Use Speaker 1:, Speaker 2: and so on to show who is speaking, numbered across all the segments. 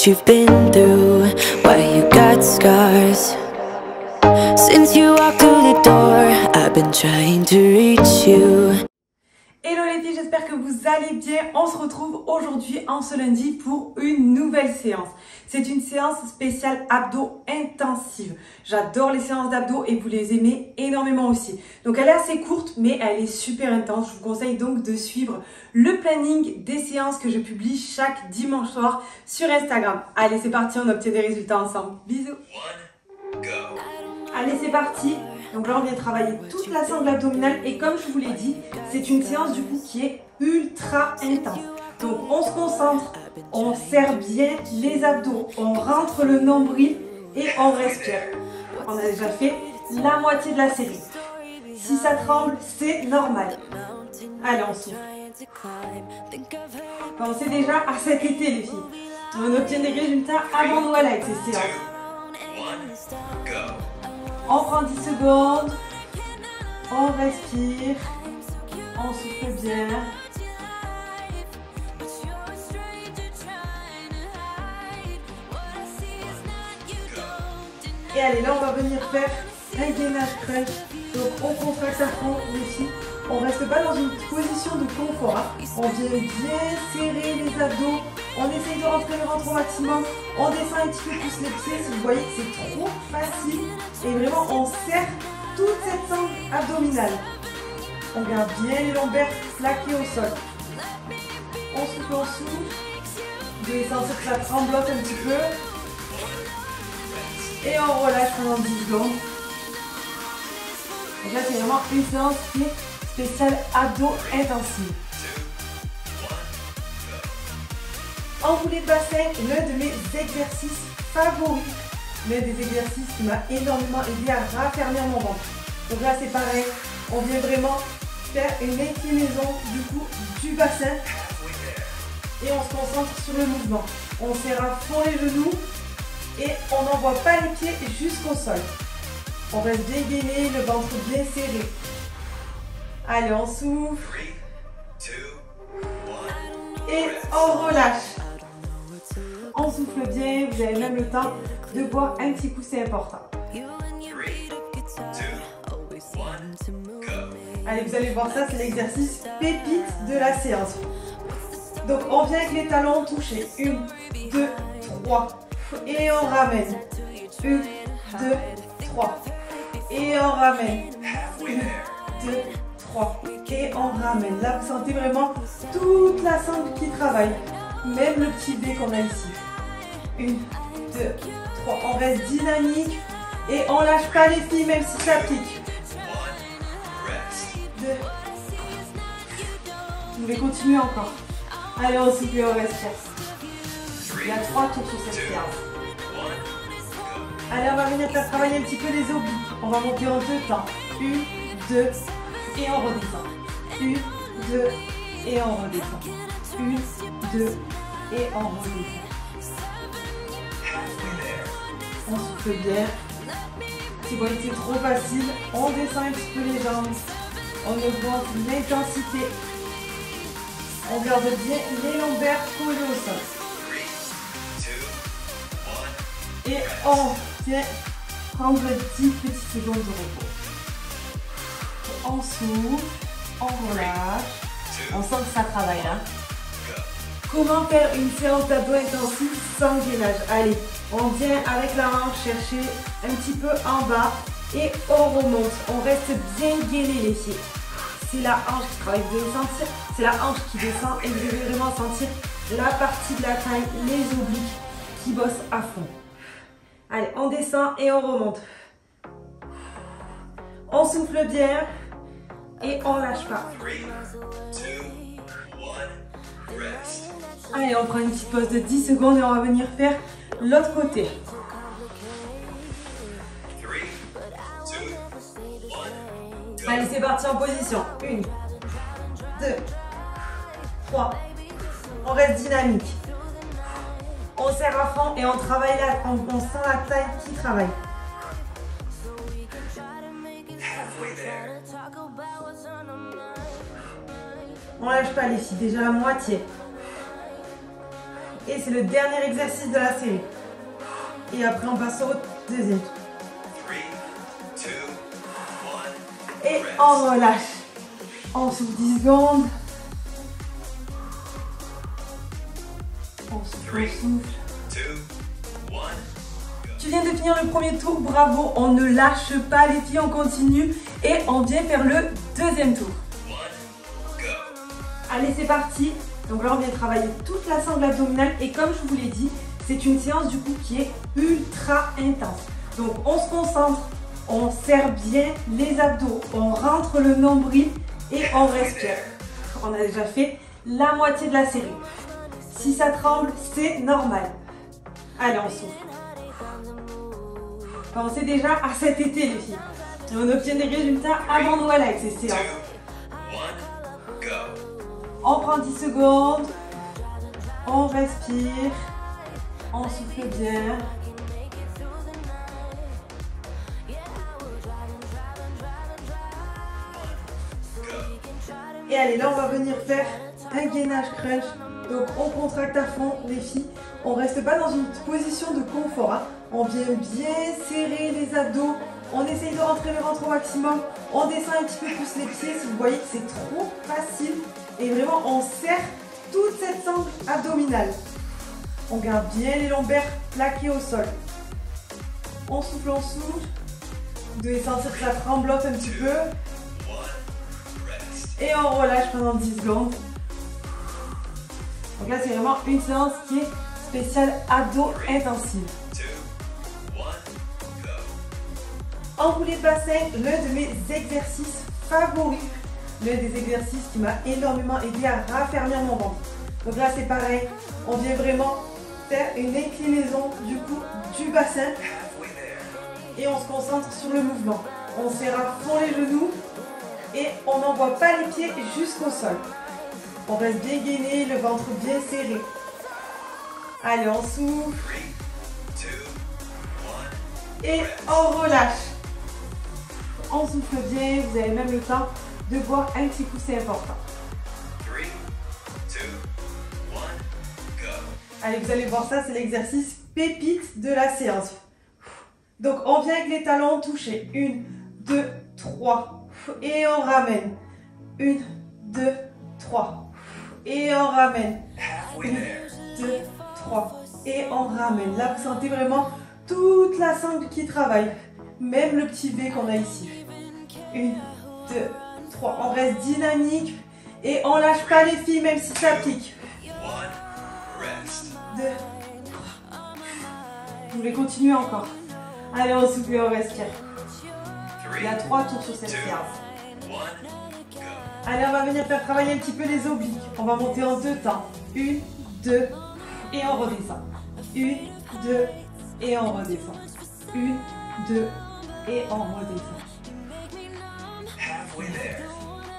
Speaker 1: what you've been through, why you got scars. Since you walked through the door, I've been trying to reach you.
Speaker 2: Hello les filles, j'espère que vous allez bien. On se retrouve aujourd'hui en ce lundi pour une nouvelle séance. C'est une séance spéciale abdos intensive. J'adore les séances d'abdos et vous les aimez énormément aussi. Donc elle est assez courte mais elle est super intense. Je vous conseille donc de suivre le planning des séances que je publie chaque dimanche soir sur Instagram. Allez, c'est parti, on obtient des résultats ensemble. Bisous. Allez, c'est parti. Donc là, on vient travailler toute la sangle abdominale et comme je vous l'ai dit, c'est une séance du coup qui est ultra intense. Donc on se concentre, on serre bien les abdos, on rentre le nombril et on respire. On a déjà fait la moitié de la série. Si ça tremble, c'est normal. Allez, on souffle. Pensez déjà à cet été les filles. On obtient des résultats avant Noël avec ces séances. On prend 10 secondes, on respire, on souffle bien. Et allez, là on va venir faire un gainage crunch. Donc on contracte à fond les filles. On ne reste pas dans une position de confort. On vient bien serrer les abdos. On essaye de rentrer le ventre au maximum. On descend un petit peu plus les pieds. Si vous voyez que c'est trop facile. Et vraiment, on serre toute cette sangle abdominale. On garde bien les lombaires plaqués au sol. On souffle, on souffle. Vous devez sentir que ça tremblote un petit peu. Et on relâche pendant 10 secondes. Donc là, c'est vraiment une séance qui est spéciale abdos intensive. Enroulé de bassin, l'un de mes exercices favoris. L'un des exercices qui m'a énormément aidé à raffermir mon ventre. Donc là, c'est pareil. On vient vraiment faire une inclinaison du coup du bassin. Et on se concentre sur le mouvement. On serre à fond les genoux. Et on n'envoie pas les pieds jusqu'au sol. On reste bien gainé, le ventre bien serré. Allez, on souffle. Et on relâche. On souffle bien, vous avez même le temps de boire un petit coup, c'est important. Allez, vous allez voir ça, c'est l'exercice pépite de la séance. Donc on vient avec les talons touchés. 1, 2, 3. Et on ramène. 1, 2, 3. Et on ramène. 1, 2, 3. Et on ramène. Là, vous sentez vraiment toute la sangle qui travaille. Même le petit B qu'on a ici. 1, 2, 3. On reste dynamique. Et on lâche pas les filles, même si ça pique. 2. Vous pouvez continuer encore. Allez, on souffle et on respire. Il y a 3 tours sur cette séance. Allez, on va venir faire travailler un petit peu les obliques. On va monter en 2 temps. 1, 2, et on redescend. 1, 2, et on redescend. 1, 2, et on redescend. On souffle bien. Si vous voyez que c'est trop facile, on descend un petit peu les jambes. On augmente l'intensité. On garde bien les lombaires collés au sol. Et on vient prendre 10 petites secondes de repos. On souffle, on relâche. On sent que ça travaille là. Comment faire une séance d'abdos intensive sans gainage? Allez, on vient avec la hanche chercher un petit peu en bas et on remonte. On reste bien gainé les filles. C'est la hanche qui travaille, vous devez sentir, c'est la hanche qui descend et vous devez vraiment sentir la partie de la taille, les obliques qui bossent à fond. Allez, on descend et on remonte. On souffle bien et on lâche pas. Allez, on prend une petite pause de 10 secondes et on va venir faire l'autre côté. Allez, c'est parti en position. 1, 2, 3. On reste dynamique. On serre à fond et on travaille là, on sent la taille qui travaille. On lâche pas les filles, déjà la moitié. Et c'est le dernier exercice de la série. Et après, on passe au deuxième tour. Et on relâche. On souffle 10 secondes. On souffle, Tu viens de finir le premier tour, bravo. On ne lâche pas les filles, on continue. Et on vient faire le deuxième tour. Allez, c'est parti. Donc là, on vient travailler toute la sangle abdominale. Et comme je vous l'ai dit, c'est une séance du coup qui est ultra intense. Donc on se concentre, on serre bien les abdos, on rentre le nombril et on respire. On a déjà fait la moitié de la série. Si ça tremble, c'est normal. Allez, on souffle. Pensez déjà à cet été, les filles. Et on obtient des résultats avant Noël avec ces séances. On prend 10 secondes. On respire. On souffle bien. Et allez, là, on va venir faire un gainage crunch. Donc, on contracte à fond, les filles. On ne reste pas dans une position de confort. Hein. On vient bien serrer les abdos. On essaye de rentrer le ventre au maximum. On descend un petit peu plus les pieds si vous voyez que c'est trop facile. Et vraiment, on serre toute cette sangle abdominale. On garde bien les lombaires plaqués au sol. On souffle, on souffle. Vous devez sentir que ça tremblote un petit peu. Et on relâche pendant 10 secondes. Donc là, c'est vraiment une séance qui est spéciale abdos intensive. Enroulé de bassin, l'un de mes exercices favoris. L'un des exercices qui m'a énormément aidé à raffermir mon ventre. Donc là, c'est pareil. On vient vraiment faire une inclinaison du coup du bassin. Et on se concentre sur le mouvement. On serre à fond les genoux. Et on n'envoie pas les pieds jusqu'au sol. On reste bien gainé, le ventre bien serré. Allez, on souffle. Et on relâche. On souffle bien, vous avez même le temps de boire un petit coup, c'est important. Allez, vous allez voir ça, c'est l'exercice pépite de la séance. Donc, on vient avec les talons touchés. 1, 2, 3. Et on ramène. 1, 2, 3. Et on ramène. 1, 2, 3. Et on ramène. Là, vous sentez vraiment toute la sangle qui travaille. Même le petit V qu'on a ici. 1, 2, 3. On reste dynamique. Et on lâche pas les filles, même si ça pique. 2, 3. Vous voulez continuer encore? Allez, on souffle et on respire. Il y a 3 tours sur cette séance. Allez, on va venir faire travailler un petit peu les obliques. On va monter en 2 temps. 1, 2, et on redescend. 1, 2, et on redescend. 1, 2, et on redescend.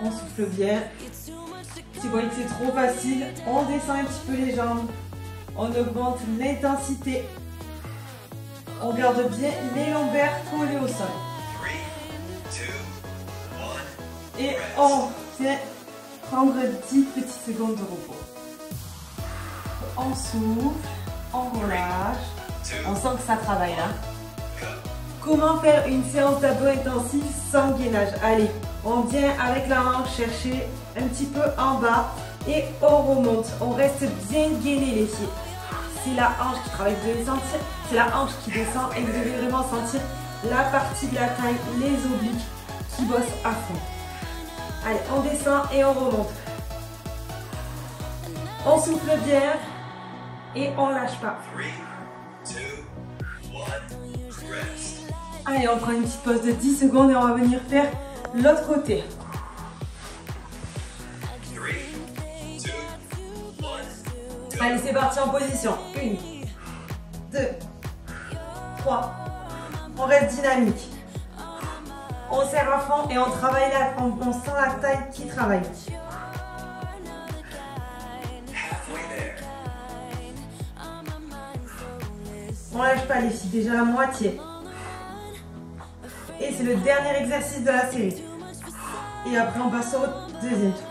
Speaker 2: On souffle bien. Si vous voyez que c'est trop facile, on descend un petit peu les jambes. On augmente l'intensité. On garde bien les lombaires collés au sol. Et on vient prendre 10 petites secondes de repos. On souffle, on relâche. On sent que ça travaille là. Comment faire une séance d'abdos intensive sans gainage? Allez, on vient avec la hanche chercher un petit peu en bas et on remonte. On reste bien gainé les filles. C'est la hanche qui travaille, vous devez sentir, c'est la hanche qui descend et vous devez vraiment sentir la partie de la taille, les obliques qui bossent à fond. Allez, on descend et on remonte. On souffle bien et on lâche pas. 3, 2, 1, rest. Allez, on prend une petite pause de 10 secondes et on va venir faire l'autre côté. 3, 2, 1, allez, c'est parti en position. 1, 2, 3. On reste dynamique. On serre à fond et on travaille là, on sent la taille qui travaille. On lâche pas les filles, déjà la moitié. Et c'est le dernier exercice de la série. Et après on passe au deuxième tour.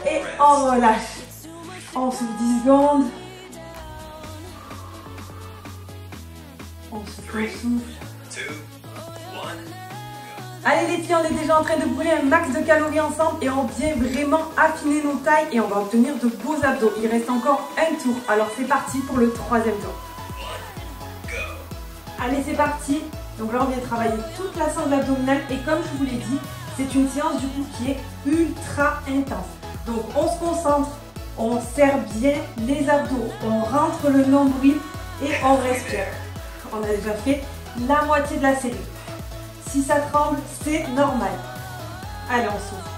Speaker 2: Et on relâche. On souffle 10 secondes. On souffle, on souffle. Allez les filles, on est déjà en train de brûler un max de calories ensemble et on vient vraiment affiner nos tailles et on va obtenir de beaux abdos. Il reste encore un tour, alors c'est parti pour le troisième tour. Allez, c'est parti. Donc là, on vient travailler toute la sangle abdominale et comme je vous l'ai dit, c'est une séance du coup qui est ultra intense. Donc on se concentre, on serre bien les abdos, on rentre le nombril et on respire. On a déjà fait la moitié de la série. Si ça tremble, c'est normal. Allez, on souffle.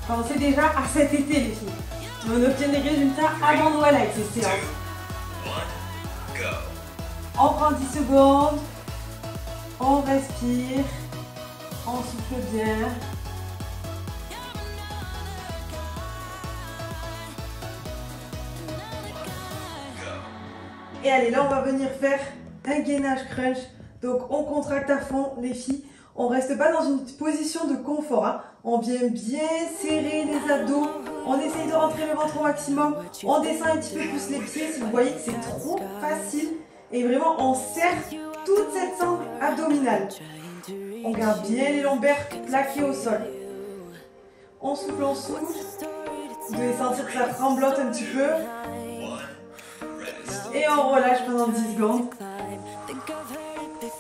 Speaker 2: Pensez déjà à cet été les filles. On obtient des résultats avant Noël avec ces séances. On prend 10 secondes, on respire, on souffle bien. Et allez, là on va venir faire un gainage crunch. Donc on contracte à fond les filles. On ne reste pas dans une position de confort. Hein. On vient bien serrer les abdos. On essaye de rentrer le ventre au maximum. On descend un petit peu plus les pieds. Si vous voyez que c'est trop facile. Et vraiment, on serre toute cette sangle abdominale. On garde bien les lombaires plaqués au sol. On souffle, on souffle. Vous devez sentir que ça tremblote un petit peu. Et on relâche pendant 10 secondes.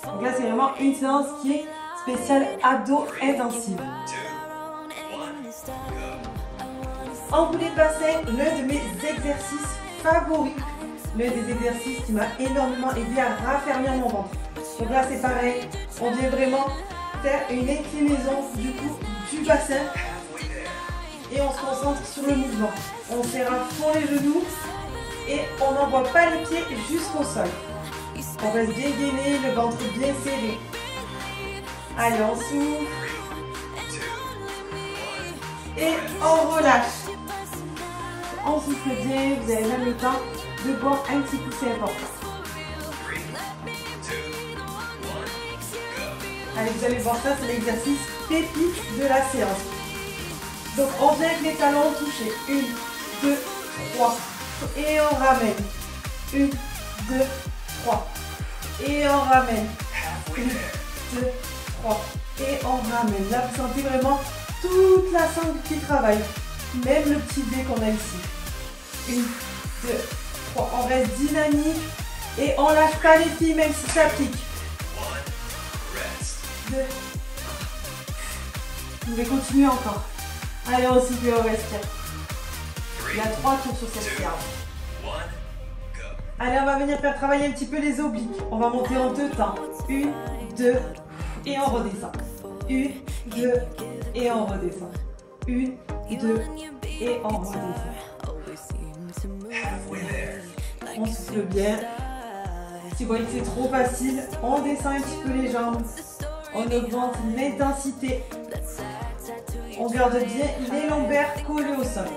Speaker 2: Donc là, c'est vraiment une séance qui est spéciale abdos intensive. Enroulé de bassin, l'un de mes exercices favoris. L'un des exercices qui m'a énormément aidé à raffermir mon ventre. Donc là, c'est pareil. On vient vraiment faire une inclinaison du coup du bassin. Et on se concentre sur le mouvement. On serre à fond les genoux. Et on n'envoie pas les pieds jusqu'au sol. On reste bien gainé, le ventre bien serré. Allez, on souffle. Et on relâche. On souffle bien, vous avez même le temps de boire un petit coup, c'est important. Allez, vous allez voir ça, c'est l'exercice pépite de la séance. Donc, on vient avec les talons touchés. 1, 2, 3. Et on ramène. 1, 2, 3. Et on ramène. 1, 2, 3. Et on ramène. Là, vous sentez vraiment toute la sangle qui travaille. Même le petit dé qu'on a ici. 1, 2, 3. On reste dynamique. Et on lâche pas les filles, même si ça pique. 2. Vous pouvez continuer encore. Allez, on souffle et on respire. Il y a 3 tours sur cette séance. Allez, on va venir faire travailler un petit peu les obliques. On va monter en 2 temps. 1, 2, et on redescend. 1, 2, et on redescend. 1, 2, et on redescend. On souffle bien. Si vous voyez que c'est trop facile, on descend un petit peu les jambes. On augmente l'intensité. On garde bien les lombaires collés au sol.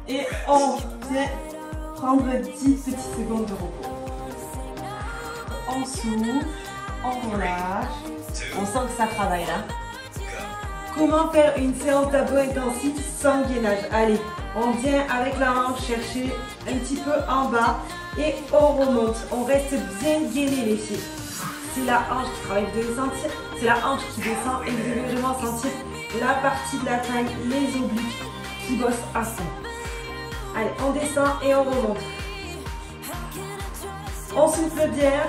Speaker 2: Et on vient prendre 10 petites secondes de repos. On souffle, on relâche. On sent que ça travaille là. Comment faire une séance d'abdos intensive sans gainage? Allez, on vient avec la hanche chercher un petit peu en bas et on remonte. On reste bien gainé les filles. C'est la hanche qui travaille, vous devez sentir, c'est la hanche qui descend et vous devez vraiment sentir la partie de la taille, les obliques qui bossent à fond. Allez, on descend et on remonte. On souffle bien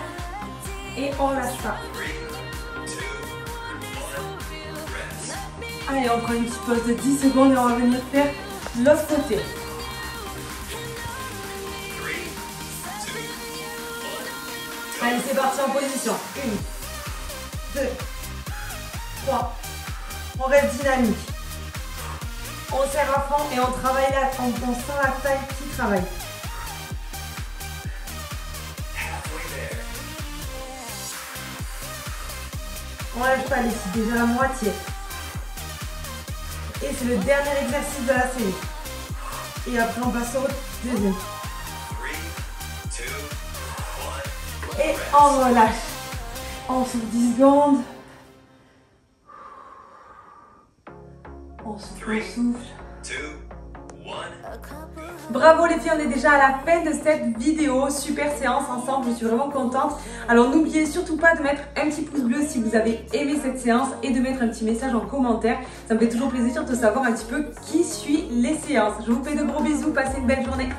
Speaker 2: et on lâche pas. Allez, on prend une petite pause de 10 secondes et on va venir faire l'autre côté. Allez, c'est parti en position. 1, 2, 3. On reste dynamique. On serre à fond et on travaille là. On sent la taille qui travaille. On lâche pas les filles, déjà la moitié. Et c'est le dernier exercice de la série. Et après on passe au deuxième. Et on relâche. On souffle 10 secondes. On souffle.
Speaker 3: Bravo les filles, on est déjà à la fin de cette vidéo. Super séance ensemble, je suis vraiment contente. Alors n'oubliez surtout pas de mettre un petit pouce bleu si vous avez aimé cette séance et de mettre un petit message en commentaire. Ça me fait toujours plaisir de savoir un petit peu qui suit les séances. Je vous fais de gros bisous, passez une belle journée.